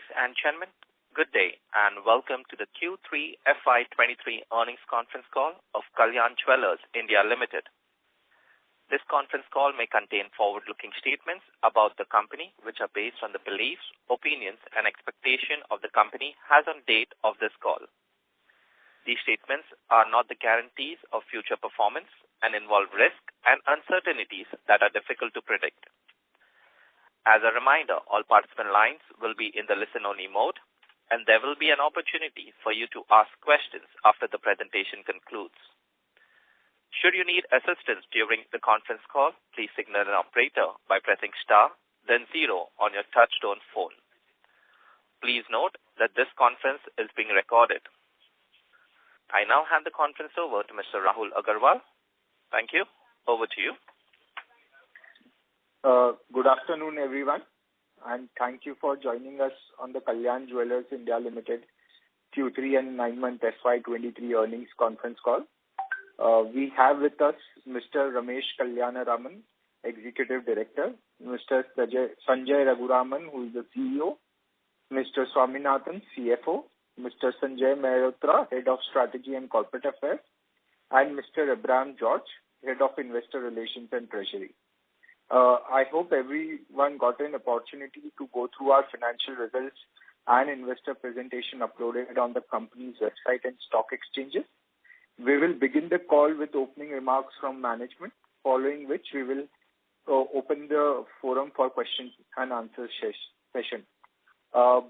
Ladies and gentlemen, good day and welcome to the Q3 FY2023 earnings conference call of Kalyan Jewellers India Limited. This conference call may contain forward-looking statements about the company which are based on the beliefs, opinions and expectation of the company as on date of this call. These statements are not the guarantees of future performance and involve risk and uncertainties that are difficult to predict. As a reminder, all participant lines will be in the listen-only mode, and there will be an opportunity for you to ask questions after the presentation concludes. Should you need assistance during the conference call, please signal an operator by pressing star, then 0 on your touchtone phone. Please note that this conference is being recorded. I now hand the conference over to Mr. Rahul Agarwal. Thank you. Over to you. Good afternoon, everyone, and thank you for joining us on the Kalyan Jewellers India Limited Q3 and 9-month FY23 earnings conference call. We have with us Mr. Ramesh Kalyanaraman, Executive Director, Mr. Sanjay Raghuraman, who is the CEO, Mr. Swaminathan, CFO, Mr. Sanjay Mehrotra, Head of Strategy and Corporate Affairs, and Mr. Abraham George, Head of Investor Relations and Treasury. I hope everyone got an opportunity to go through our financial results and investor presentation uploaded on the company's website and stock exchanges. We will begin the call with opening remarks from management, following which we will open the forum for questions and answer session.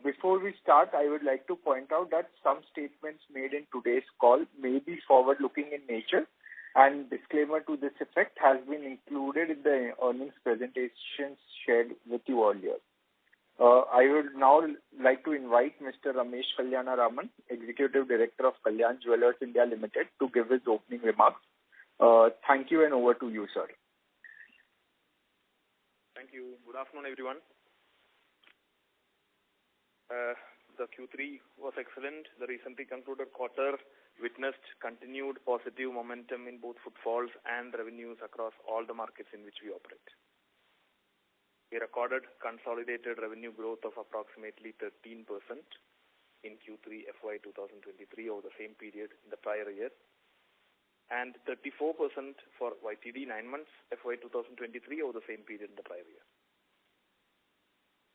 Before we start, I would like to point out that some statements made in today's call may be forward-looking in nature, and disclaimer to this effect has been included in the earnings presentations shared with you earlier. I would now like to invite Mr. Ramesh Kalyanaraman, Executive Director of Kalyan Jewellers India Limited, to give his opening remarks. Thank you, and over to you, sir. Thank you. Good afternoon, everyone. The Q3 was excellent. The recently concluded quarter witnessed continued positive momentum in both footfalls and revenues across all the markets in which we operate. We recorded consolidated revenue growth of approximately 13% in Q3 FY2023 over the same period in the prior year, and 34% for YTD 9 months FY2023 over the same period in the prior year.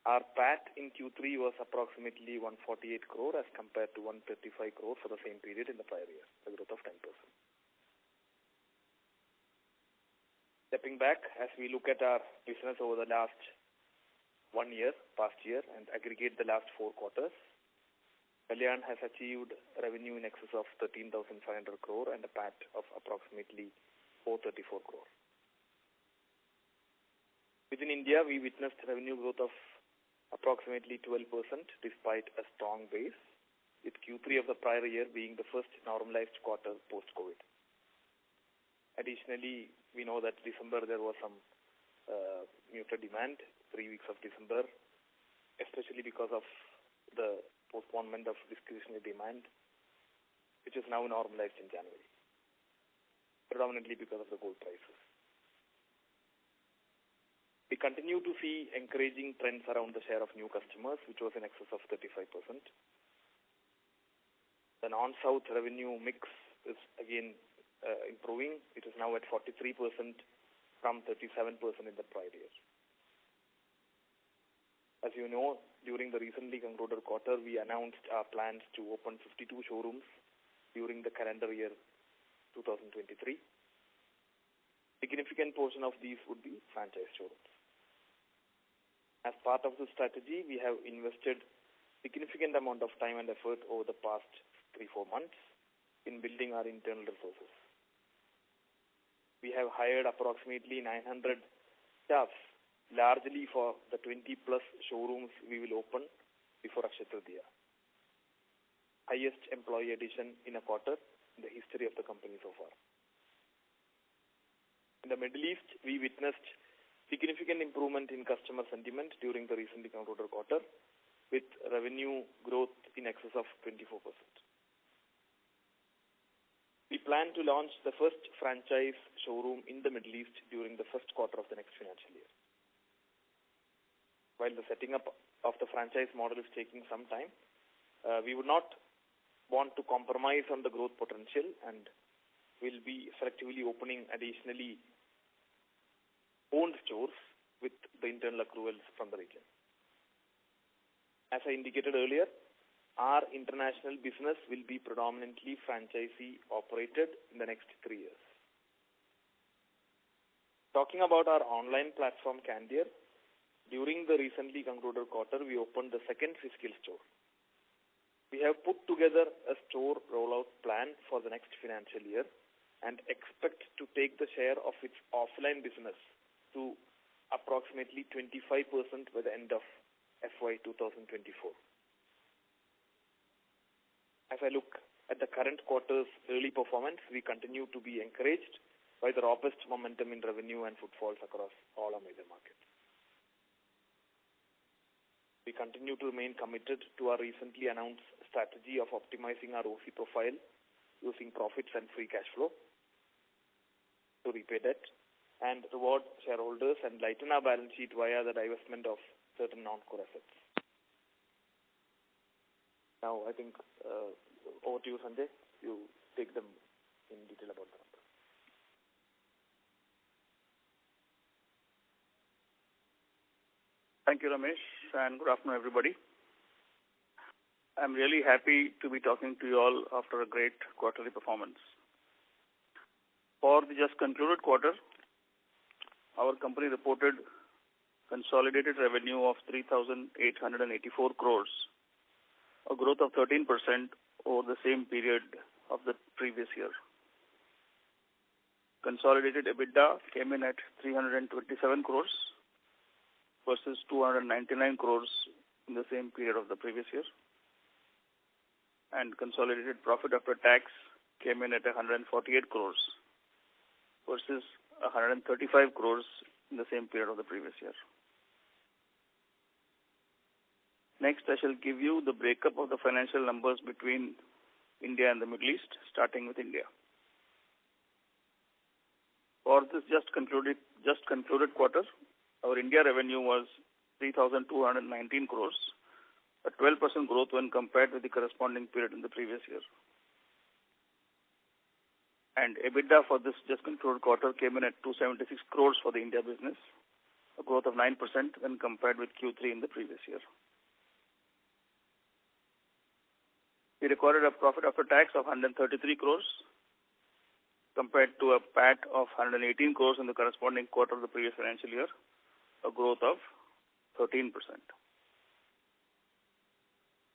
Our PAT in Q3 was approximately 148 crore as compared to 135 crore for the same period in the prior year, a growth of 10%. Stepping back, as we look at our business over the last past year, and aggregate the last 4 quarters, Kalyan has achieved revenue in excess of 13,500 crore and a PAT of approximately 434 crore. Within India, we witnessed revenue growth of approximately 12% despite a strong base, with Q3 of the prior year being the first normalized quarter post-COVID. Additionally, we know that December there was some muted demand, 3 weeks of December, especially because of the postponement of discretionary demand, which is now normalized in January, predominantly because of the gold prices. We continue to see encouraging trends around the share of new customers, which was in excess of 35%. The non-South revenue mix is again improving. It is now at 43% from 37% in the prior year. As you know, during the recently concluded quarter, we announced our plans to open 52 showrooms during the calendar year 2023. Significant portion of these would be franchise showrooms. As part of the strategy, we have invested significant amount of time and effort over the past 3-4 months in building our internal resources. We have hired approximately 900 staff, largely for the 20-plus showrooms we will open before Akshaya Tritiya. Highest employee addition in a quarter in the history of the company so far. In the Middle East, we witnessed significant improvement in customer sentiment during the recently concluded quarter, with revenue growth in excess of 24%. We plan to launch the first franchise showroom in the Middle East during the first quarter of the next financial year. While the setting up of the franchise model is taking some time. We would not want to compromise on the growth potential, and will be selectively opening additionally owned stores with the internal accruals from the region. As I indicated earlier, our international business will be predominantly franchisee operated in the next 3 years. Talking about our online platform Kalyan, during the recently concluded quarter, we opened the second physical store. We have put together a store rollout plan for the next financial year and expect to take the share of its offline business to approximately 25% by the end of FY2024. As I look at the current quarter's early performance, we continue to be encouraged by the robust momentum in revenue and footfalls across all our major markets. We continue to remain committed to our recently announced strategy of optimizing our OC profile using profits and free cash flow to repay debt and reward shareholders and lighten our balance sheet via the divestment of certain non-core assets. Now, I think over to you, Sanjay. You take them in detail about the numbers. Thank you, Ramesh, and good afternoon, everybody. I'm really happy to be talking to you all after a great quarterly performance. For the just concluded quarter, our company reported consolidated revenue of 3,884 crores, a growth of 13% over the same period of the previous year. Consolidated EBITDA came in at 327 crores versus 299 crores in the same period of the previous year. And consolidated profit after tax came in at 148 crores versus 135 crores in the same period of the previous year. Next, I shall give you the breakup of the financial numbers between India and the Middle East, starting with India. For this just concluded quarter, our India revenue was 3,219 crores, a 12% growth when compared with the corresponding period in the previous year. And EBITDA for this just concluded quarter came in at 276 crores for the India business, a growth of 9% when compared with Q3 in the previous year. We recorded a profit after tax of 133 crores compared to a PAT of 118 crores in the corresponding quarter of the previous financial year, a growth of 13%.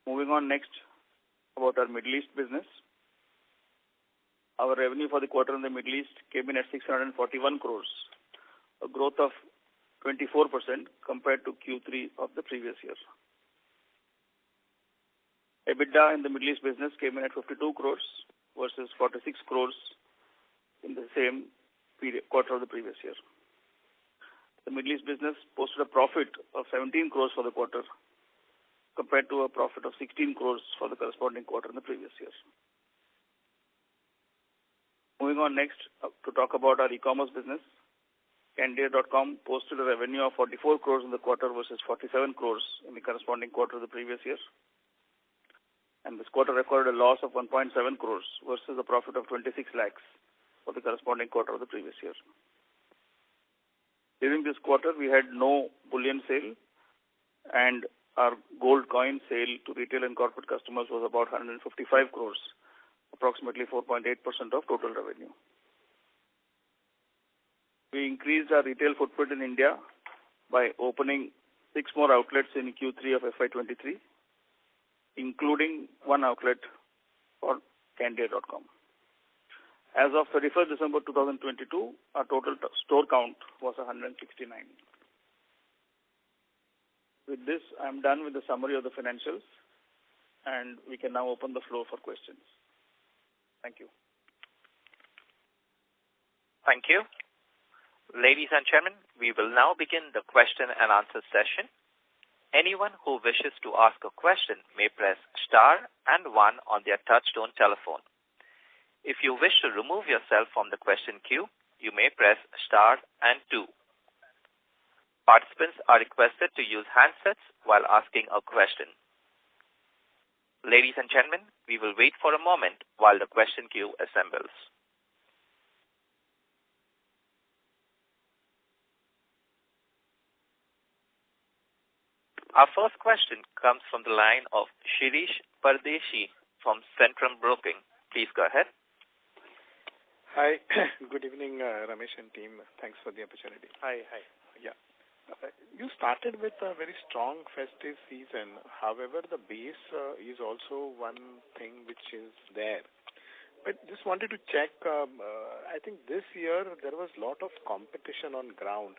Moving on next about our Middle East business. Our revenue for the quarter in the Middle East came in at 641 crores, a growth of 24% compared to Q3 of the previous year. EBITDA in the Middle East business came in at 52 crores versus 46 crores in the same quarter of the previous year. The Middle East business posted a profit of 17 crores for the quarter compared to a profit of 16 crores for the corresponding quarter in the previous year. Moving on next to talk about our e-commerce business. Candere.com posted a revenue of 44 crores in the quarter versus 47 crores in the corresponding quarter of the previous year. And this quarter recorded a loss of 1.7 crores versus a profit of 26 lakhs for the corresponding quarter of the previous year. During this quarter, we had no bullion sale, and our gold coin sale to retail and corporate customers was about 155 crores, approximately 4.8% of total revenue. We increased our retail footprint in India by opening 6 more outlets in Q3 of FY23, including 1 outlet for Candere.com. As of 31st December 2022, our total store count was 169. With this, I'm done with the summary of the financials, and we can now open the floor for questions. Thank you. Thank you. Ladies and gentlemen, we will now begin the question and answer session. Anyone who wishes to ask a question may press star and 1 on their touchtone telephone. If you wish to remove yourself from the question queue, you may press star and 2. Participants are requested to use handsets while asking a question. Ladies and gentlemen, we will wait for a moment while the question queue assembles. Our first question comes from the line of Shirish Pardeshi from Centrum Broking. Please go ahead. Hi. Good evening, Ramesh and team. Thanks for the opportunity. Hi. Yeah. You started with a very strong festive season. However, the base is also one thing which is there. But just wanted to check, I think this year there was a lot of competition on ground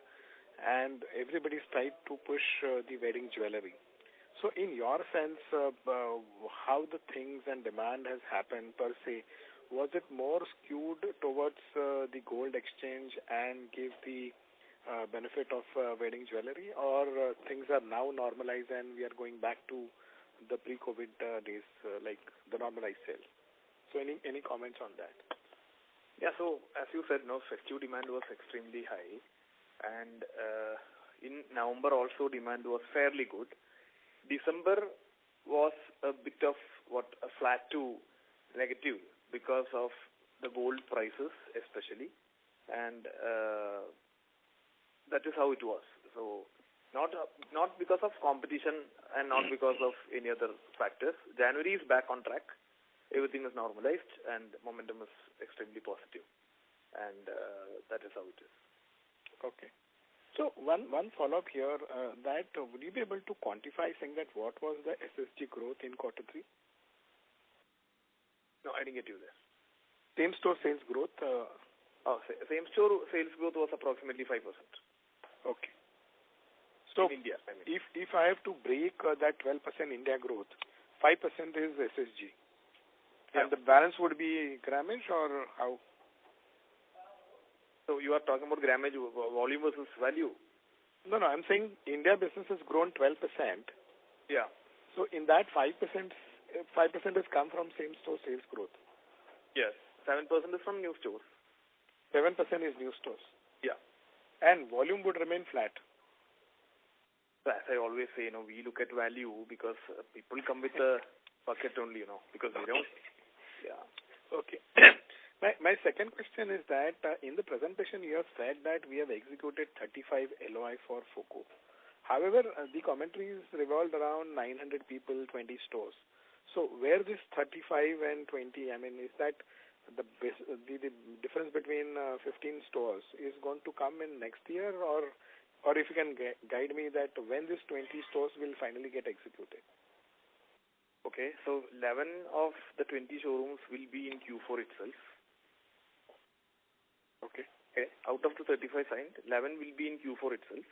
and everybody's tried to push the wedding jewelry. So in your sense, how the things and demand has happened per se, was it more skewed towards the gold exchange and gave the benefit of wedding jewelry, or things are now normalized and we are going back to the pre-COVID days, like the normalized sale? So any comments on that? Yeah, so as you said, festive demand was extremely high, and in November also demand was fairly good. December was a bit of a flat to negative because of the gold prices especially, and that is how it was. So not because of competition and not because of any other factors. January is back on track. Everything is normalized and momentum is extremely positive, and that is how it is. Okay. So one follow-up here, that would you be able to quantify, saying that what was the SSG growth in quarter 3? No, I didn't get you there. Same-store sales growth? Same-store sales growth was approximately 5%. Okay. So in India, I mean. If I have to break that 12% India growth, 5% is SSG. Yeah. And the balance would be grammage, or how? So you are talking about grammage, volume versus value? No, I'm saying India business has grown 12%. Yeah. So in that 5% has come from same-store sales growth. Yes. 7% is from new stores. 7% is new stores. Yeah. And volume would remain flat. As I always say, we look at value because people come with a bucket only, because we don't. Yeah. Okay. My second question is that in the presentation you have said that we have executed 35 LOI for FOCO. However, the commentary is revolved around 900 people, 20 stores. So where this 35 and 20, I mean, is that the difference between 15 stores is going to come in next year, or if you can guide me that when these 20 stores will finally get executed? Okay, so 11 of the 20 showrooms will be in Q4 itself. Okay. Out of the 35 signed, 11 will be in Q4 itself,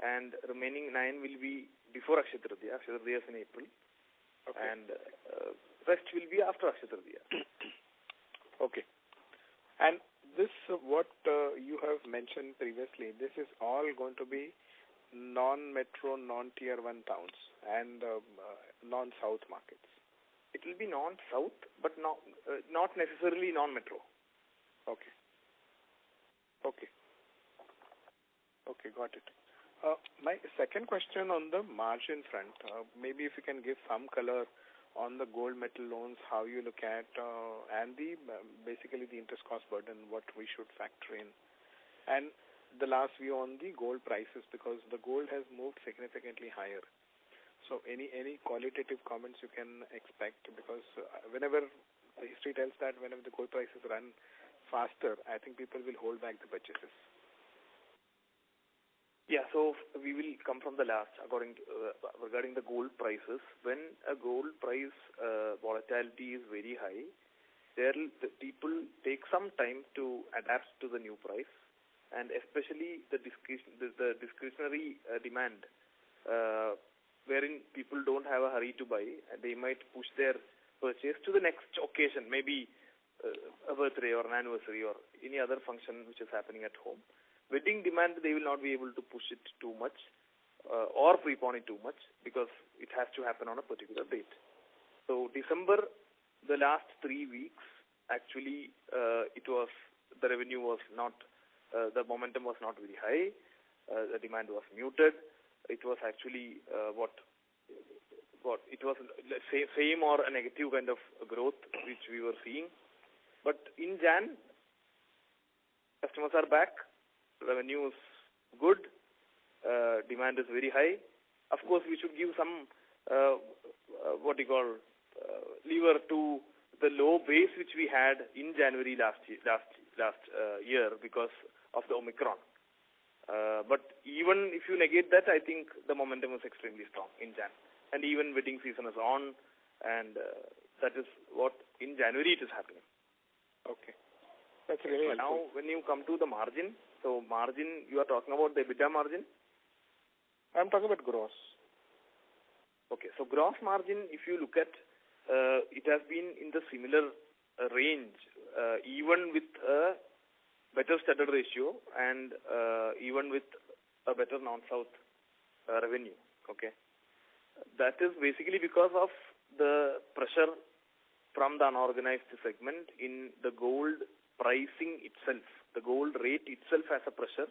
and remaining 9 will be before Akshaya Tritiya. Akshaya Tritiya is in April. Okay. And rest will be after Akshaya Tritiya. Okay. And this, what you have mentioned previously, this is all going to be non-metro, non-tier 1 towns and non-south markets. It will be non-south, but not necessarily non-metro. Okay. Got it. My second question on the margin front, maybe if you can give some color on the gold metal loans, how you look at, and basically the interest cost burden, what we should factor in. And the last view on the gold prices, because the gold has moved significantly higher. So any qualitative comments you can expect, because whenever the history tells that whenever the gold prices run faster, I think people will hold back the purchases. Yeah, so we will come from the last regarding the gold prices. When a gold price volatility is very high, the people take some time to adapt to the new price, and especially the discretionary demand, wherein people don't have a hurry to buy, and they might push their purchase to the next occasion, maybe a birthday or an anniversary or any other function which is happening at home. Wedding demand, they will not be able to push it too much or prepone it too much, because it has to happen on a particular date. So December, the last 3 weeks, actually, the revenue was not, the momentum was not very high. the demand was muted. It was actually it was same or a negative kind of growth which we were seeing. But in Jan, customers are back, revenue is good, demand is very high. Of course, we should give some lever to the low base which we had in January last year because of the Omicron. But even if you negate that, I think the momentum is extremely strong in Jan. And even wedding season is on, and that is what in January it is happening. Okay. That's really helpful. Now, when you come to the margin, so margin, you are talking about the EBITDA margin? I'm talking about gross. Okay, so gross margin, if you look at, it has been in the similar range, even with a better studded ratio and even with a better non-south revenue. Okay, that is basically because of the pressure from the unorganized segment in the gold pricing itself. The gold rate itself has a pressure,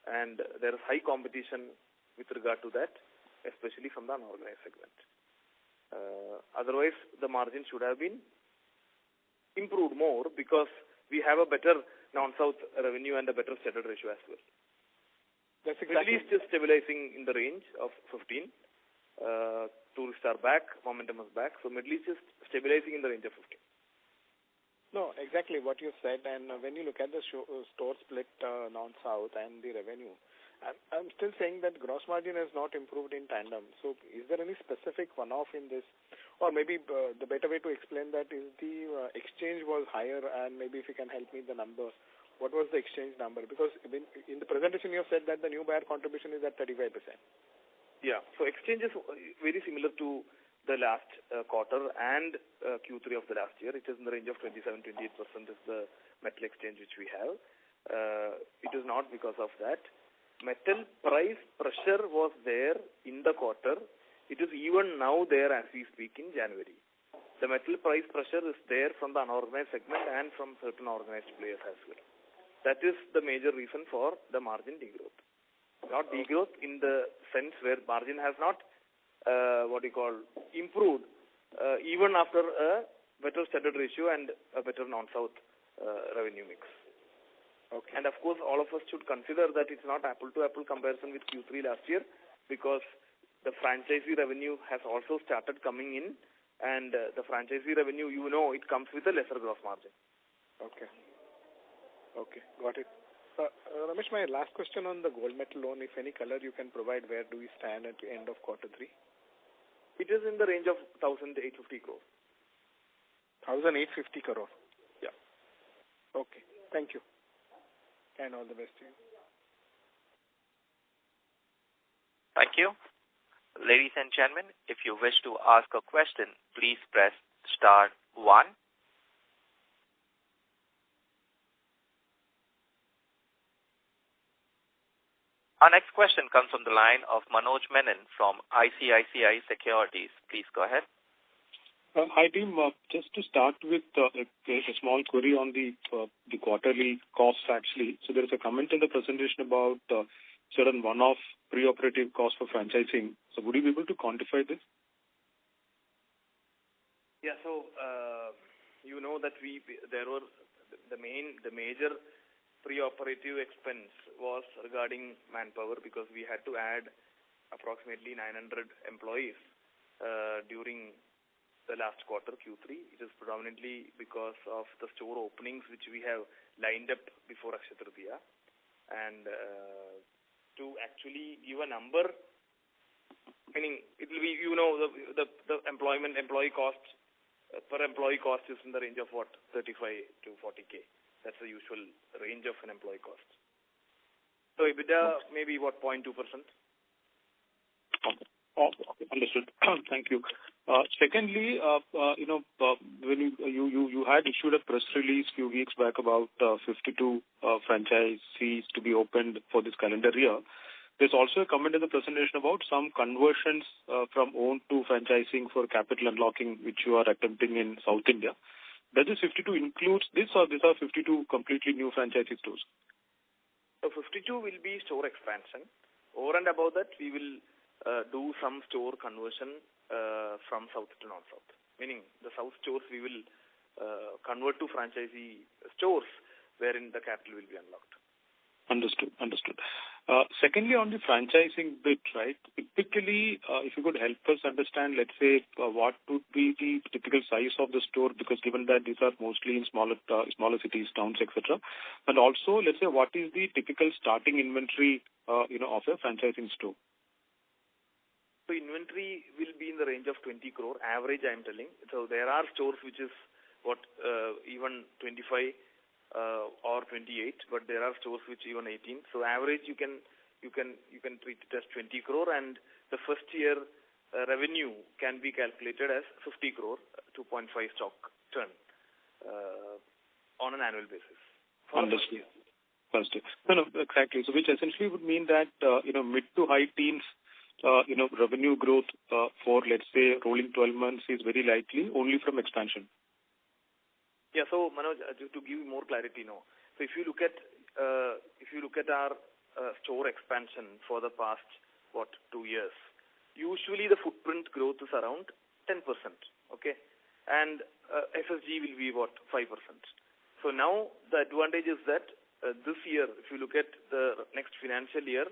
and there is high competition with regard to that, especially from the unorganized segment. Otherwise, the margin should have been improved more because we have a better non-south revenue and a better studded ratio as well. That's exactly. Middle East is stabilizing in the range of 15. Tourists are back, momentum is back. So Middle East is stabilizing in the range of 15. No, exactly what you said. And when you look at the store split non-south and the revenue, I'm still saying that gross margin has not improved in tandem. So is there any specific one-off in this? Or maybe the better way to explain that is the exchange was higher, and maybe if you can help me the number. What was the exchange number? Because in the presentation you have said that the new buyer contribution is at 35%. Yeah, so exchange is very similar to the last quarter and Q3 of the last year. It is in the range of 27-28% is the metal exchange which we have. It is not because of that. Metal price pressure was there in the quarter. It is even now there as we speak in January. The metal price pressure is there from the unorganized segment and from certain organized players as well. That is the major reason for the margin degrowth. Not degrowth in the sense where margin has not improved even after a better studded ratio and a better non-south revenue mix. Okay. And of course, all of us should consider that it's not apple-to-apple comparison with Q3 last year because the franchisee revenue has also started coming in, and the franchisee revenue, it comes with a lesser gross margin. Okay. Okay, got it. Ramesh, my last question on the gold metal loan, if any color you can provide, where do we stand at the end of quarter 3? It is in the range of 1,850 crore. 1,850 crore? Yeah. Okay, thank you. And all the best to you. Thank you. Ladies and gentlemen, if you wish to ask a question, please press star 1. Our next question comes from the line of Manoj Menon from ICICI Securities. Please go ahead. Hi team, just to start with a small query on the quarterly costs actually. So there is a comment in the presentation about certain one-off pre-operative costs for franchising. So would you be able to quantify this? Yeah, so that there were the major pre-operative expense was regarding manpower because we had to add approximately 900 employees during the last quarter, Q3. It is predominantly because of the store openings which we have lined up before Akshaya Tritiya. And to actually give a number, meaning it will be, the employee cost, per employee cost is in the range of 35 to 40K. That's the usual range of an employee cost. So EBITDA maybe 0.2%. Okay. Okay, understood. Thank you. Secondly, when you had issued a press release a few weeks back about 52 franchisees to be opened for this calendar year. There's also a comment in the presentation about some conversions from owned to franchising for capital unlocking, which you are attempting in South India. Does this 52 include this, or these are 52 completely new franchisee stores? So 52 will be store expansion. Over and above that, we will do some store conversion from south to non-south. Meaning the south stores we will convert to franchisee stores wherein the capital will be unlocked. Understood. Secondly, on the franchising bit, right, typically, if you could help us understand, let's say, what would be the typical size of the store, because given that these are mostly in smaller cities, towns, etc. And also, let's say, what is the typical starting inventory, of a franchising store? So inventory will be in the range of 20 crore, average I am telling. So there are stores which is even 25 or 28, but there are stores which even 18. So average you can treat it as 20 crore, and the first year revenue can be calculated as 50 crore, 2.5 stock turn on an annual basis. Understood. No, exactly. So which essentially would mean that mid to high teens revenue growth for, let's say, rolling 12 months is very likely only from expansion. Yeah. So Manoj, to give you more clarity now. So if you look at our store expansion for the past 2 years, usually the footprint growth is around 10%. Okay, and SSG will be 5%. So now the advantage is that this year, if you look at the next financial year,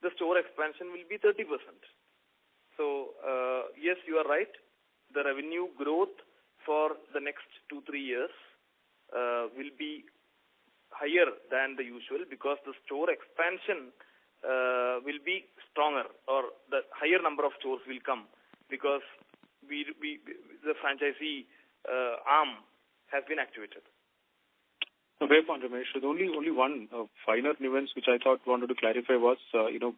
the store expansion will be 30%. So yes, you are right. The revenue growth for the next 2-3 years will be higher than the usual, because the store expansion will be stronger, or the higher number of stores will come, because the franchisee arm has been activated. Fair point, Ramesh. The only one finer nuance which I thought wanted to clarify was,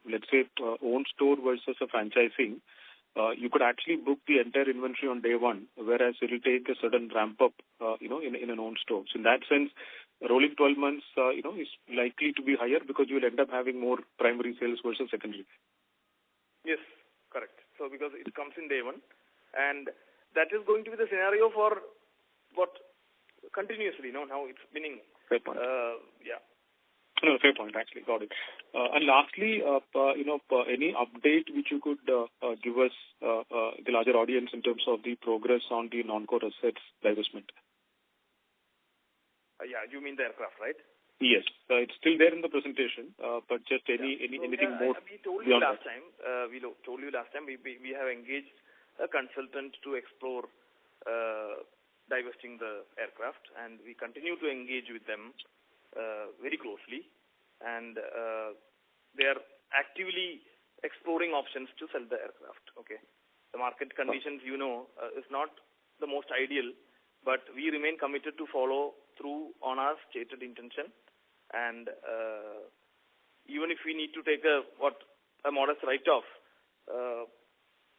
let's say own store versus a franchising. You could actually book the entire inventory on day one, whereas it will take a certain ramp up, in an own store. So in that sense, rolling 12 months, is likely to be higher because you will end up having more primary sales versus secondary. Yes, correct. So because it comes in day one, and that is going to be the scenario for continuously. Now it's meaning. Fair point. Yeah. No, fair point, actually. Got it. And lastly, any update which you could give us, the larger audience, in terms of the progress on the non-core assets divestment? Yeah, you mean the aircraft, right? Yes. It's still there in the presentation, but just anything more. We told you last time. We have engaged a consultant to explore divesting the aircraft, and we continue to engage with them very closely, and they are actively exploring options to sell the aircraft. Okay, the market conditions, is not the most ideal, but we remain committed to follow through on our stated intention, and even if we need to take a modest write-off,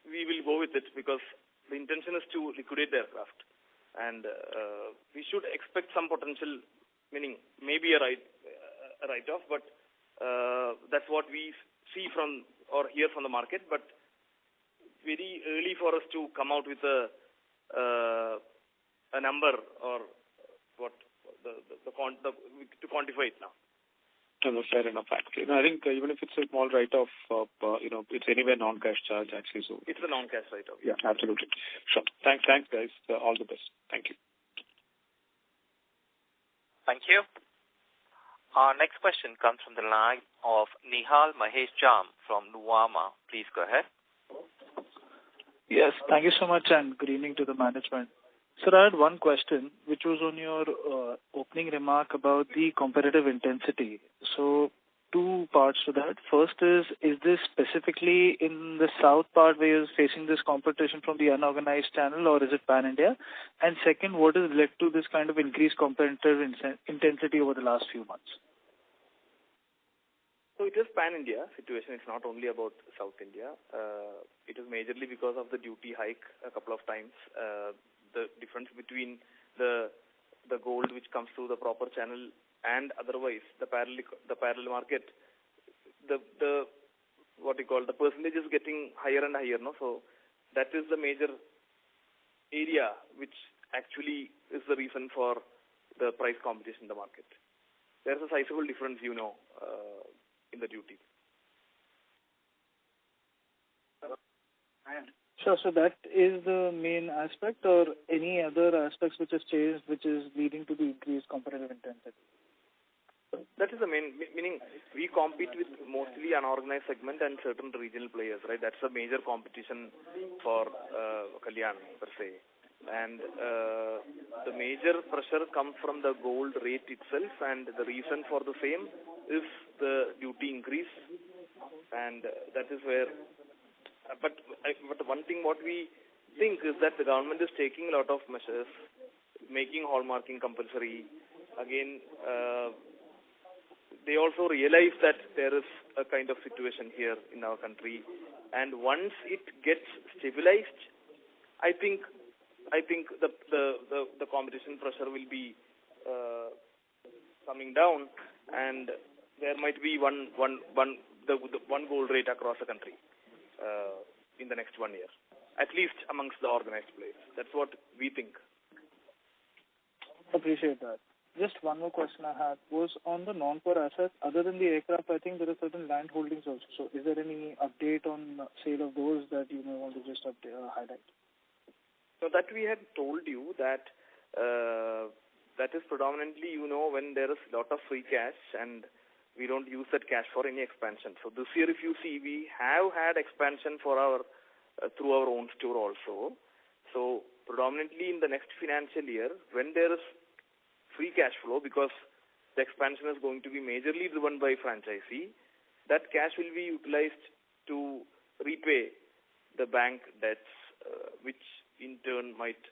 we will go with it, because the intention is to liquidate the aircraft. And we should expect some potential, meaning maybe a write-off, but that's what we see from or hear from the market. But very early for us to come out with a number or to quantify it now. No, fair enough, actually. No, I think even if it's a small write-off, it's anyway non-cash charge, actually. So it's a non-cash write-off. Yeah, absolutely. Sure. Thanks, guys. All the best. Thank you. Thank you. Our next question comes from the line of Nihal Mahesh Jam from Nuvama. Please go ahead. Yes, thank you so much, and good evening to the management. Sir, I had one question, which was on your opening remark about the competitive intensity. So, two parts to that. First is this specifically in the south part where you're facing this competition from the unorganized channel, or is it pan-India? And second, what has led to this kind of increased competitive intensity over the last few months? So it is pan-India situation. It's not only about South India. It is majorly because of the duty hike a couple of times. The difference between the gold which comes through the proper channel and otherwise the parallel market, the percentage is getting higher and higher, no? So that is the major area which actually is the reason for the price competition in the market. There's a sizable difference, in the duty. Sure. So that is the main aspect, or any other aspects which has changed, which is leading to the increased competitive intensity? That is the main, meaning we compete with mostly unorganized segment and certain regional players, right? That's the major competition for Kalyan per se. And the major pressure comes from the gold rate itself, and the reason for the same is the duty increase, and that is where. But one thing what we think is that the government is taking a lot of measures, making hallmarking compulsory. Again, they also realize that there is a kind of situation here in our country, and once it gets stabilized, I think the competition pressure will be coming down, and there might be one gold rate across the country in the next 1 year, at least amongst the organized players. That's what we think. Appreciate that. Just one more question I had was on the non-core assets. Other than the aircraft, I think there are certain land holdings also. So is there any update on sale of those that you may want to just highlight? So that we had told you that that is predominantly, when there is a lot of free cash and we don't use that cash for any expansion. So this year, if you see, we have had expansion for our through our own store also. So predominantly in the next financial year, when there is free cash flow, because the expansion is going to be majorly driven by franchisee, that cash will be utilized to repay the bank debts, which in turn might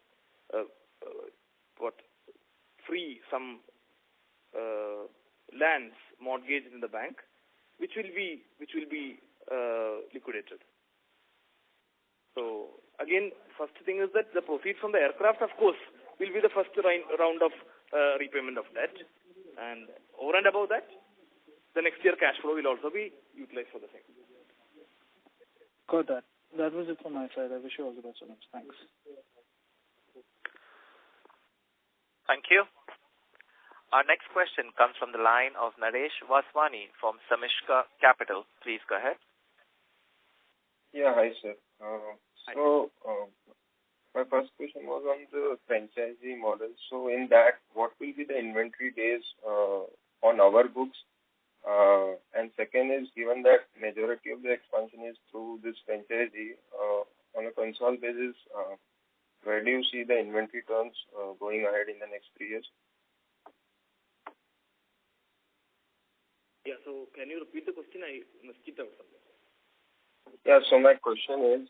free some lands mortgaged in the bank, which will be liquidated. So again, first thing is that the proceeds from the aircraft, of course, will be the first round of repayment of debt, and over and above that, the next year cash flow will also be utilized for the same. Got that. That was it from my side. I wish you all the best. Thanks. Thank you. Our next question comes from the line of Naresh Vaswani from Samishka Capital. Please go ahead. Yeah, hi, sir. So, my first question was on the franchisee model. So, in that, what will be the inventory days on our books? And second is, given that majority of the expansion is through this franchisee, on a consolidated basis, where do you see the inventory turns going ahead in the next 3 years? Yeah, so can you repeat the question? I missed it out somewhere. Yeah, so my question is,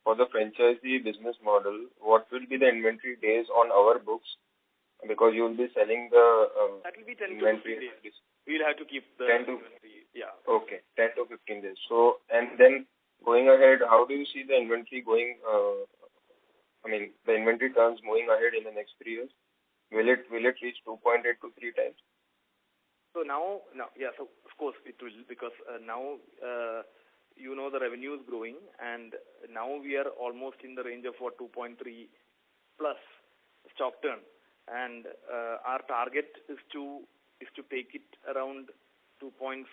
for the franchisee business model, what will be the inventory days on our books? Because you will be selling the that will be 10 inventory. to 15 days. We'll have to keep the 10 to inventory. Yeah. Okay, 10 to 15 days. So, and then going ahead, how do you see the inventory going? The inventory turns moving ahead in the next 3 years. Will it reach 2.8 to 3 times? So now, yeah. So of course it will, because now the revenue is growing, and now we are almost in the range of 2.3 plus stock turn, and our target is to take it around 2.5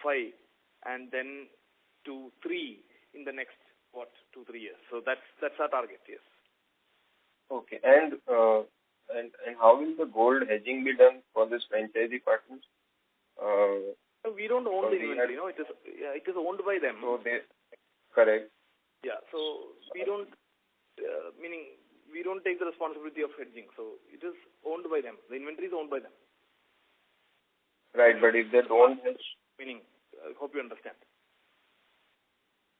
and then to 3 in the next 2-3 years. So that's our target. Yes. Okay. And how will the gold hedging be done for this franchisee partners? We don't own the inventory. It is owned by them. So correct. Yeah. So we don't, meaning we don't take the responsibility of hedging. So it is owned by them. The inventory is owned by them. Right, but if they don't hedge, meaning, I hope you understand.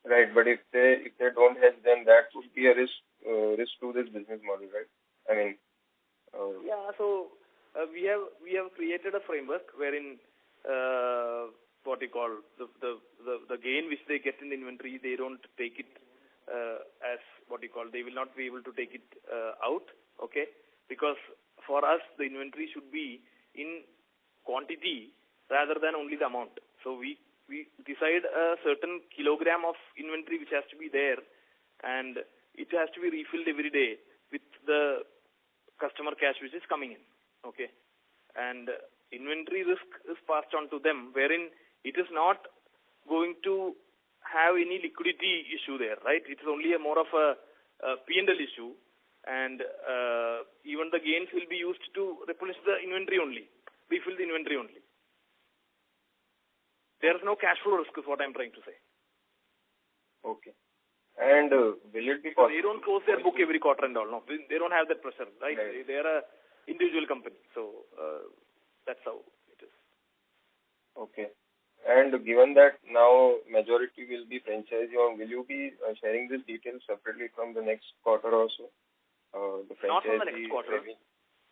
Right, but if they don't hedge, then that would be a risk to this business model, right? Yeah. So we have created a framework wherein the gain which they get in the inventory, they don't take it as they will not be able to take it out, okay? Because for us, the inventory should be in quantity rather than only the amount. So we decide a certain kilogram of inventory which has to be there, and it has to be refilled every day with the customer cash which is coming in, okay? And inventory risk is passed on to them, wherein it is not going to have any liquidity issue there, right? It's only a more of a P&L issue, and even the gains will be used to replenish the inventory only, refill the inventory only. There is no cash flow risk is what I'm trying to say. Okay. And will it be possible? They don't close their book every quarter and all. No, they don't have that pressure, right? They are a individual company, so that's how it is. Okay. And given that now majority will be franchisee owned, will you be sharing these details separately from the next quarter also? The franchisee Not from the next quarter. revenue?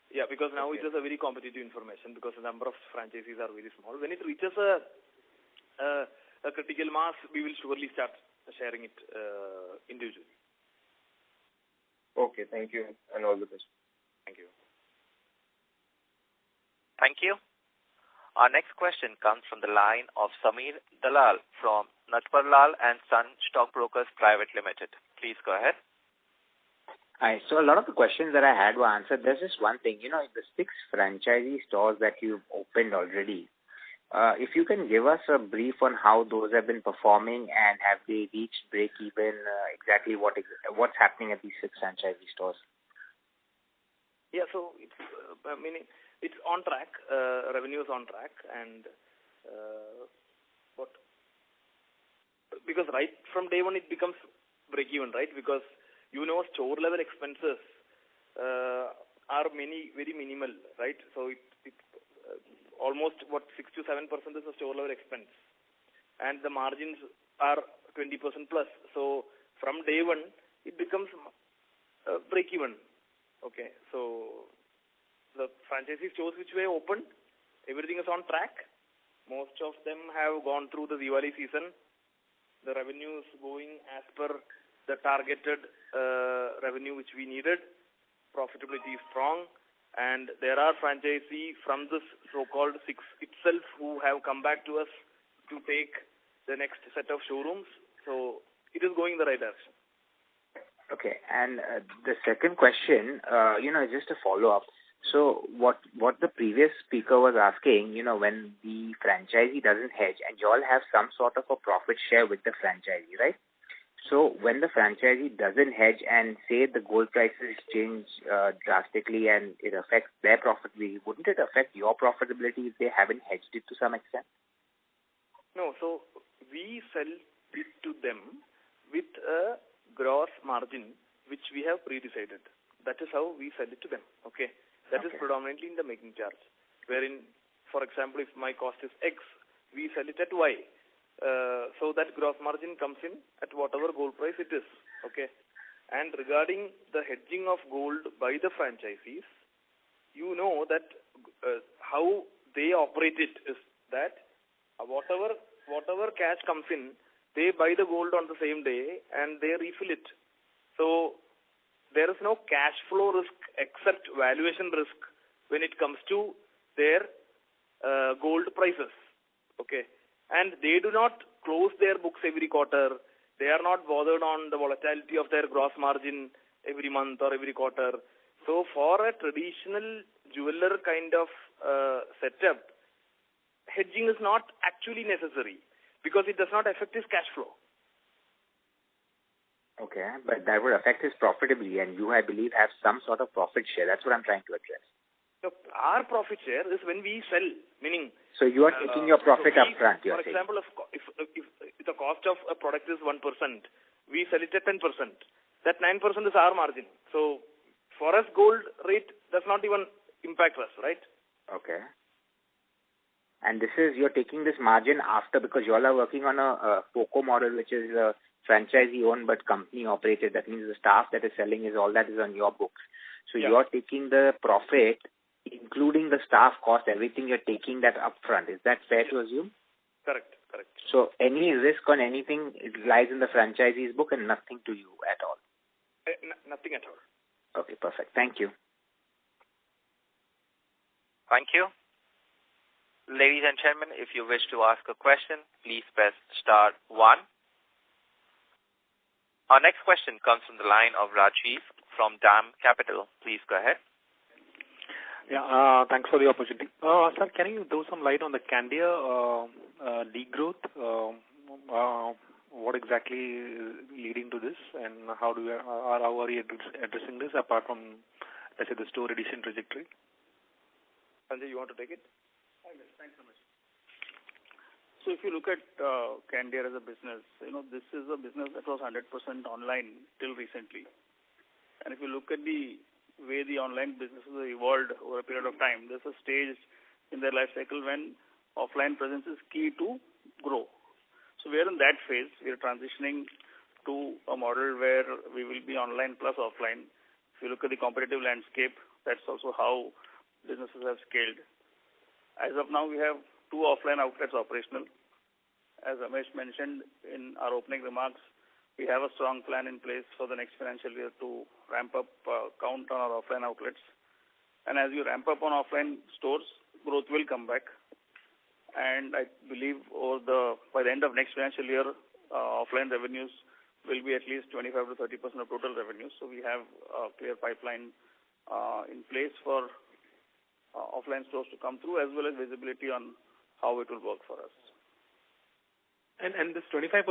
Yeah, because now it is a very competitive information because the number of franchisees are very small. When it reaches a critical mass, we will surely start sharing it individually. Okay, thank you, and all the best. Thank you. Thank you. Our next question comes from the line of Samir Dalal from Natparlal and Son Stockbrokers Private Limited. Please go ahead. Hi. So a lot of the questions that I had were answered. There's just one thing, the 6 franchisee stores that you've opened already, if you can give us a brief on how those have been performing and have they reached break-even, exactly what's happening at these 6 franchisee stores? Yeah, so it's on track. Revenue is on track, and because right from day one it becomes break-even, right? Because store level expenses are very minimal, right? So it almost 6 to 7% is the store level expense, and the margins are 20% plus. So from day one it becomes break-even. Okay, so the franchisee stores which were opened, everything is on track. Most of them have gone through the Diwali season. The revenue is going as per the targeted revenue which we needed. Profitability is strong, and there are franchisees from this so-called 6 itself who have come back to us to take the next set of showrooms. So it is going in the right direction. Okay, and the second question, just a follow-up. So what the previous speaker was asking, when the franchisee doesn't hedge, and you all have some sort of a profit share with the franchisee, right? So when the franchisee doesn't hedge and say the gold prices change drastically and it affects their profitability, wouldn't it affect your profitability if they haven't hedged it to some extent? No, so we sell it to them with a gross margin which we have pre-decided. That is how we sell it to them. Okay. That is predominantly in the making charge, wherein, for example, if my cost is X, we sell it at Y. So that gross margin comes in at whatever gold price it is. Okay. And regarding the hedging of gold by the franchisees, you know that how they operate it is that whatever cash comes in, they buy the gold on the same day and they refill it. So there is no cash flow risk except valuation risk when it comes to their gold prices. Okay. And they do not close their books every quarter. They are not bothered on the volatility of their gross margin every month or every quarter. So for a traditional jeweler kind of setup, hedging is not actually necessary because it does not affect his cash flow. Okay, but that would affect his profitability, and you, I believe, have some sort of profit share. That's what I'm trying to address. So our profit share is when we sell, meaning... So you are taking your profit up front, you're saying. For example, if the cost of a product is 1%, we sell it at 10%. That 9% is our margin. So for us, gold rate does not even impact us, right? Okay. And you're taking this margin after, because you all are working on a FOCO model, which is franchisee owned but company operated. That means the staff that is selling is all that is on your books. So you are taking the profit, including the staff cost, everything, you're taking that upfront. Is that fair to assume? Correct. So any risk on anything, it lies in the franchisee's book and nothing to you at all? Nothing at all. Okay, perfect. Thank you. Thank you. Ladies and gentlemen, if you wish to ask a question, please press star 1. Our next question comes from the line of Rajiv from DAM Capital. Please go ahead. Yeah, thanks for the opportunity. Sir, can you throw some light on the Candere degrowth? What exactly is leading to this, and how are you addressing this apart from, let's say, the store addition trajectory? Sanjay, you want to take it? Yes, thanks so much. So if you look at Candere as a business, this is a business that was 100% online till recently. And if you look at the way the online businesses have evolved over a period of time, there's a stage in their life cycle when offline presence is key to grow. So we are in that phase. We are transitioning to a model where we will be online plus offline. If you look at the competitive landscape, that's also how businesses have scaled. As of now, we have 2 offline outlets operational. As Ramesh mentioned in our opening remarks, we have a strong plan in place for the next financial year to ramp up count on our offline outlets. And as you ramp up on offline stores, growth will come back. And I believe by the end of next financial year, offline revenues will be at least 25 to 30% of total revenues. So we have a clear pipeline in place for offline stores to come through, as well as visibility on how it will work for us. And this 25%,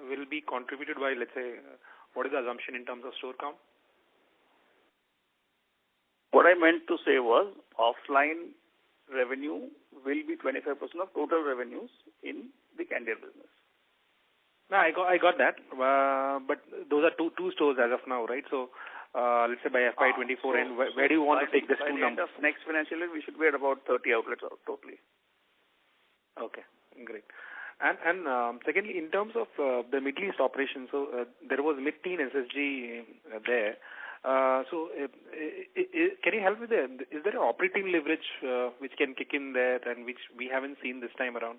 will be contributed by, let's say, what is the assumption in terms of store count? What I meant to say was offline revenue will be 25% of total revenues in the Candere business. No, I got that. But those are two stores as of now, right? So let's say by FY24, and where do you want to take this two numbers? By the end of next financial year, we should be at about 30 outlets totally. Okay, great. And secondly, in terms of the Middle East operation, so there was mid-teen SSG there. Can you help with that? Is there an operating leverage which can kick in there and which we haven't seen this time around?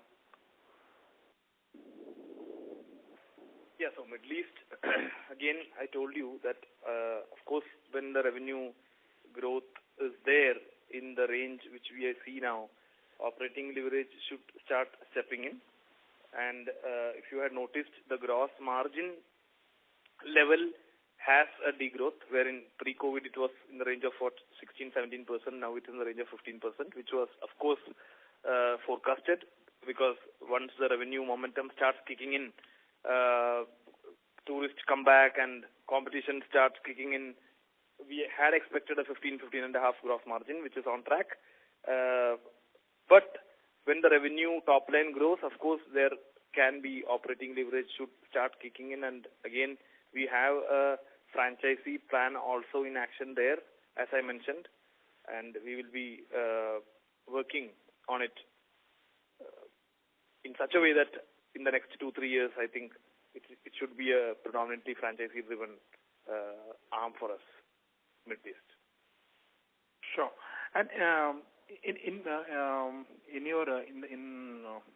Yeah, so Middle East, again, I told you that, of course, when the revenue growth is there in the range which we see now, operating leverage should start stepping in. And if you had noticed, the gross margin level has a degrowth, wherein pre-COVID it was in the range of 16-17%. Now it's in the range of 15%, which was, of course, forecasted, because once the revenue momentum starts kicking in, tourists come back and competition starts kicking in, we had expected a 15.5 gross margin, which is on track. But when the revenue top line grows, of course, there can be operating leverage should start kicking in. And again, we have a franchisee plan also in action there, as I mentioned, and we will be working on it in such a way that in the next 2-3 years, I think it should be a predominantly franchisee-driven arm for us, Middle East. Sure. And in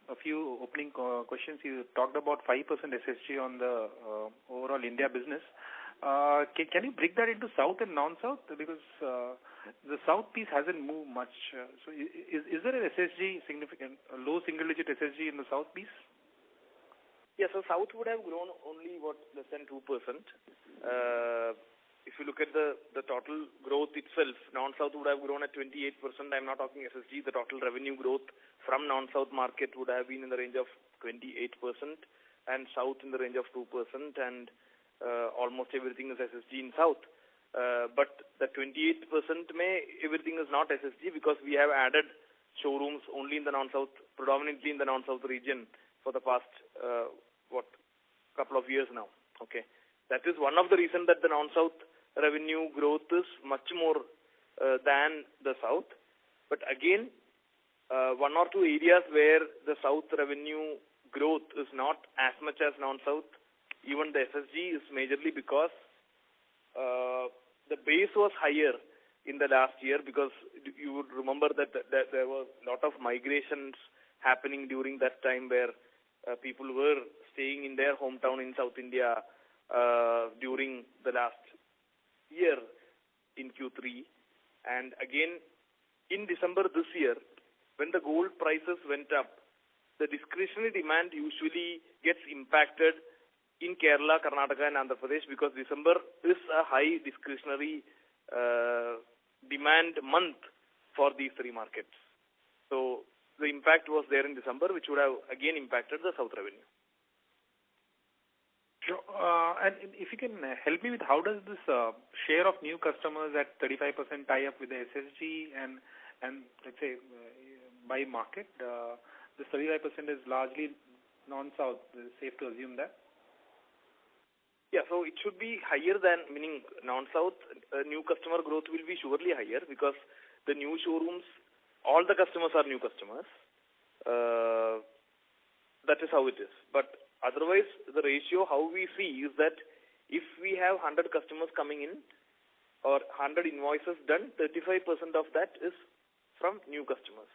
a few opening questions, you talked about 5% SSG on the overall India business. Can you break that into South and non-South? Because the South piece hasn't moved much. So is there an SSG significant, a low single-digit SSG in the South piece? Yeah, so South would have grown only, less than 2%. If you look at the total growth itself, non-South would have grown at 28%. I'm not talking SSG. The total revenue growth from non-South market would have been in the range of 28%, and South in the range of 2%, and almost everything is SSG in South. But the 28% everything is not SSG, because we have added showrooms only in the non-South, predominantly in the non-South region for the past, couple of years now. Okay. That is one of the reasons that the non-South revenue growth is much more than the South. But again, 1 or 2 areas where the South revenue growth is not as much as non-South, even the SSG is majorly because the base was higher in the last year, because you would remember that there were a lot of migrations happening during that time, where people were staying in their hometown in South India during the last year in Q3. And again, in December this year, when the gold prices went up, the discretionary demand usually gets impacted in Kerala, Karnataka and Andhra Pradesh, because December is a high discretionary demand month for these three markets. So the impact was there in December, which would have again impacted the South revenue. Sure. And if you can help me with how does this share of new customers at 35% tie up with the SSG and let's say by market, this 35% is largely non-South. Is it safe to assume that? Yeah, so it should be higher than, meaning non-South, new customer growth will be surely higher because the new showrooms, all the customers are new customers. That is how it is. But otherwise, the ratio, how we see is that if we have 100 customers coming in or 100 invoices done, 35% of that is from new customers.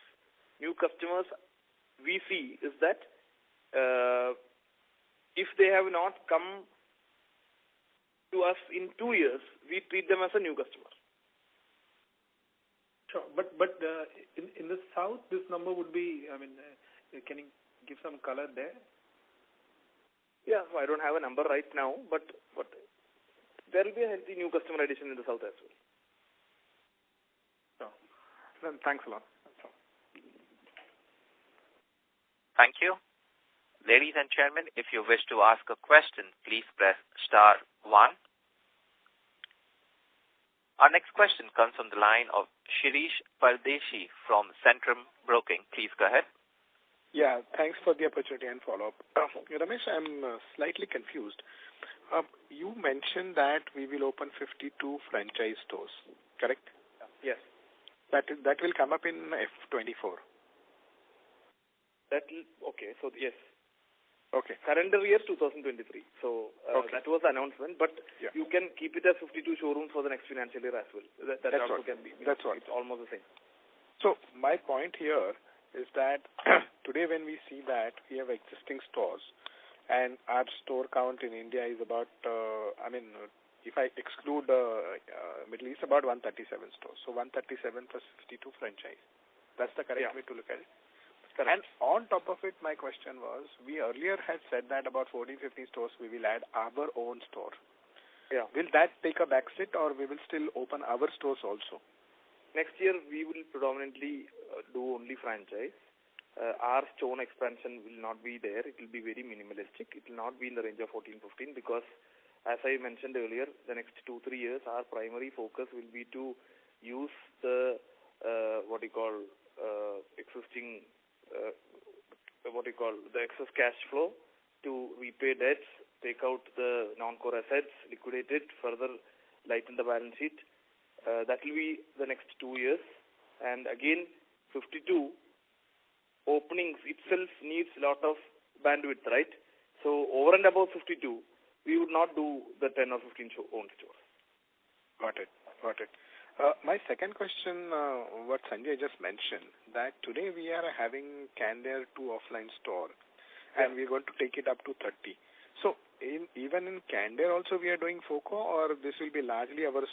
New customers, we see is that if they have not come to us in 2 years, we treat them as a new customer. Sure. But in the South, this number would be, I mean, can you give some color there? Yeah, so I don't have a number right now, but there will be a healthy new customer addition in the South as well. Sure. Then thanks a lot. Thank you. Ladies and gentlemen, if you wish to ask a question, please press star 1. Our next question comes from the line of Shirish Pardeshi from Centrum Broking. Please go ahead. Yeah, thanks for the opportunity and follow-up. Ramesh, I'm slightly confused. You mentioned that we will open 52 franchise stores, correct? Yes. That will come up in F24. Okay, so yes. Okay. Calendar year 2023. So okay. That was the announcement, but yeah. You can keep it as 52 showrooms for the next financial year as well. That also what. can be. That's what. It's almost the same. So my point here is that today when we see that we have existing stores and our store count in India is about, if I exclude Middle East, about 137 stores. So 137 plus 52 franchise. That's the correct way to look at it. Correct. And on top of it, my question was, we earlier had said that about 14-15 stores we will add our own store. Yeah. Will that take a backseat or we will still open our stores also? Next year, we will predominantly do only franchise. Our store expansion will not be there. It will be very minimalistic. It will not be in the range of 14-15 because, as I mentioned earlier, the next 2-3 years, our primary focus will be to use the existing the excess cash flow to repay debts, take out the non-core assets, liquidate it, further lighten the balance sheet. That will be the next 2 years. And again, 52 openings itself needs a lot of bandwidth, right? So over and above 52, we would not do the 10 or 15 own stores. Got it. My second question, what Sanjay just mentioned, that today we are having Candere 2 offline store and we're going to take it up to 30. So even in Candere also we are doing FOCO or this will be largely our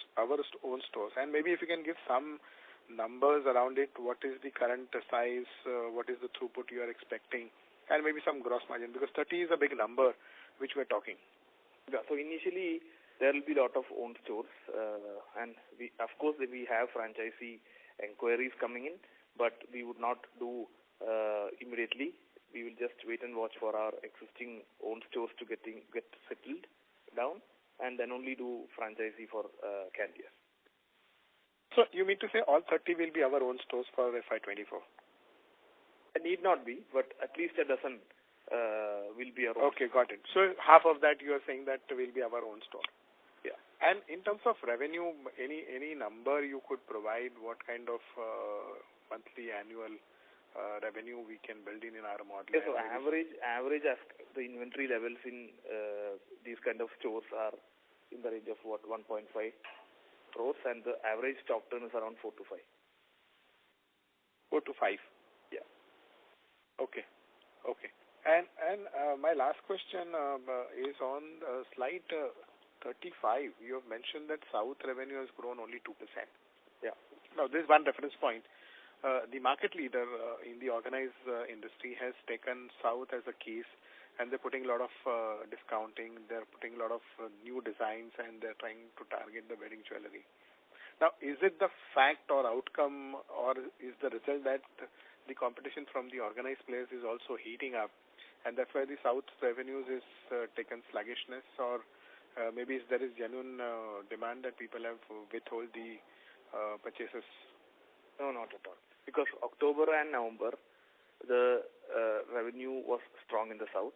own stores? And maybe if you can give some numbers around it, what is the current size, what is the throughput you are expecting, and maybe some gross margin, because 30 is a big number which we're talking. Yeah, so initially there will be a lot of own stores and we have franchisee inquiries coming in, but we would not do immediately. We will just wait and watch for our existing own stores to get settled down and then only do franchisee for Candere. So you mean to say all 30 will be our own stores for FY24? It need not be, but at least a dozen will be our own. Okay, got it. So half of that you are saying that will be our own store. Yeah. And in terms of revenue, any number you could provide, what kind of monthly, annual revenue we can build in our model? Yeah, so average as the inventory levels in these kind of stores are in the range of 1.5 crores, and the average stock turn is around 4 to 5. 4 to 5. Yeah. Okay. And my last question is on slide 35. You have mentioned that South revenue has grown only 2%. Yeah. Now, this is one reference point. The market leader in the organized industry has taken South as a case, and they're putting a lot of discounting. They're putting a lot of new designs, and they're trying to target the wedding jewelry. Now, is it the fact or outcome, or is the result that the competition from the organized players is also heating up, and that's why the South revenues is taken sluggishness, or maybe there is genuine demand that people have withhold the purchases? No, not at all. Because October and November, the revenue was strong in the South.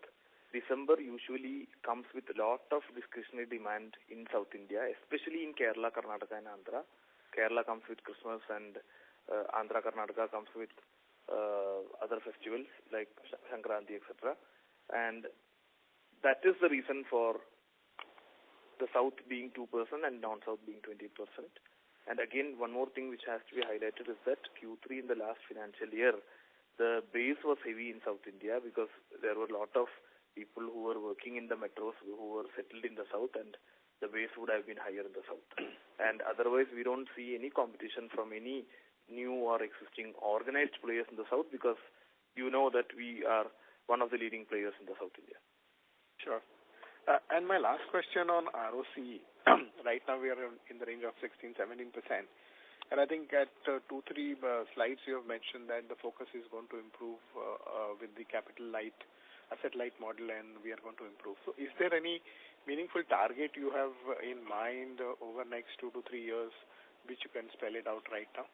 December usually comes with a lot of discretionary demand in South India, especially in Kerala, Karnataka and Andhra. Kerala comes with Christmas and Andhra, Karnataka comes with other festivals like Sankranti, etc. And that is the reason for the South being 2% and non-South being 20%. And again, one more thing which has to be highlighted is that Q3 in the last financial year, the base was heavy in South India because there were a lot of people who were working in the metros who were settled in the South, and the base would have been higher in the South. And otherwise, we don't see any competition from any new or existing organized players in the South, because you know that we are one of the leading players in the South India. Sure. And my last question on ROC. Right now we are in the range of 16-17%. And I think at 2-3 slides you have mentioned that the focus is going to improve with the capital light, asset light model, and we are going to improve. So is there any meaningful target you have in mind over next 2 to 3 years which you can spell it out right now?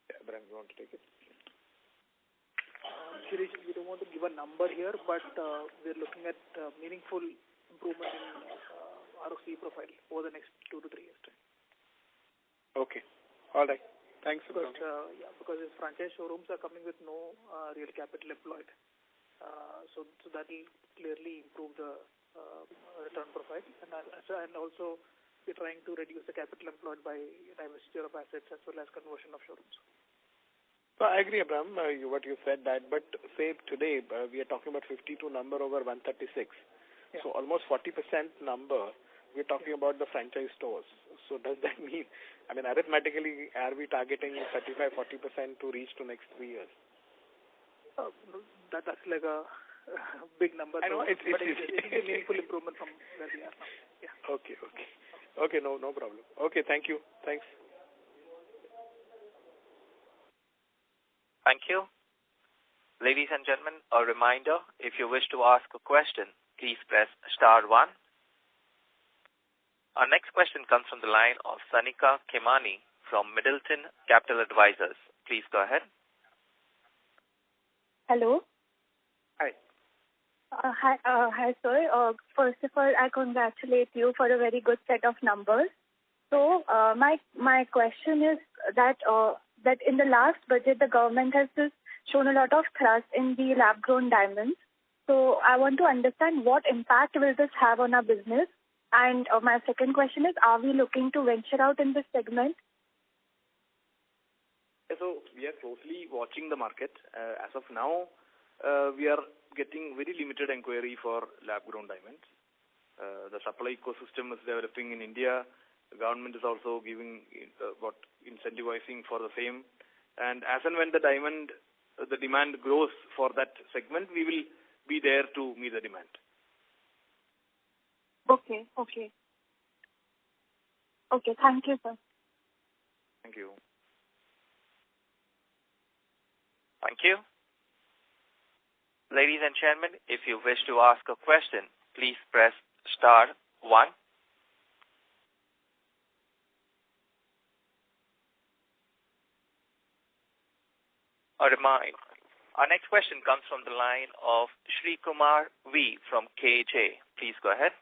Yeah, Brian, you want to take it? Shirish, we don't want to give a number here, but we're looking at meaningful improvement in ROC profile over the next 2 to 3 years' time. Okay. All right. Thanks. Because his franchise showrooms are coming with no real capital employed. So that will clearly improve the return profile. And also, we're trying to reduce the capital employed by divestiture of assets as well as conversion of showrooms. So I agree, Abraham, what you said that, but say today we are talking about 52 number over 136. Yeah. So almost 40% number, we're talking about the franchise stores. So does that mean, I mean, arithmetically, are we targeting 35-40% to reach to next 3 years? That's like a big number. I know, it's a meaningful improvement from where we are now. Yeah. Okay, no problem. Okay, thank you. Thanks. Thank you. Ladies and gentlemen, a reminder, if you wish to ask a question, please press star 1. Our next question comes from the line of Sanika Kemani from Middleton Capital Advisors. Please go ahead. Hello. Hi. Hi, sir. First of all, I congratulate you for a very good set of numbers. So, my question is that in the last budget, the government has just shown a lot of thrust in the lab-grown diamonds. So, I want to understand what impact will this have on our business. And my second question is, are we looking to venture out in this segment? So, we are closely watching the market. As of now, we are getting very limited inquiry for lab-grown diamonds. The supply ecosystem is developing in India. The government is also giving incentivizing for the same. And as and when the demand grows for that segment, we will be there to meet the demand. Okay. Thank you, sir. Thank you. Thank you. Ladies and gentlemen, if you wish to ask a question, please press star 1. A reminder. Our next question comes from the line of Shri Kumar V from KJ. Please go ahead.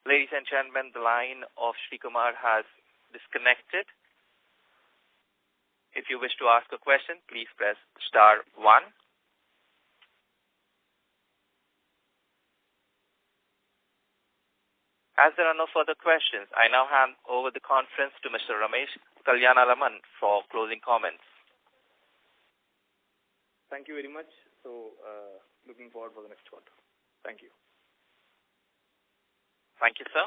Ladies and gentlemen, the line of Shri Kumar has disconnected. If you wish to ask a question, please press star 1. As there are no further questions, I now hand over the conference to Mr. Ramesh Kalyanalaman for closing comments. Thank you very much. So, looking forward for the next quarter. Thank you. Thank you, sir.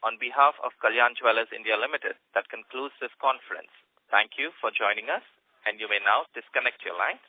On behalf of Kalyan Jewellers India Limited, that concludes this conference. Thank you for joining us, and you may now disconnect your lines.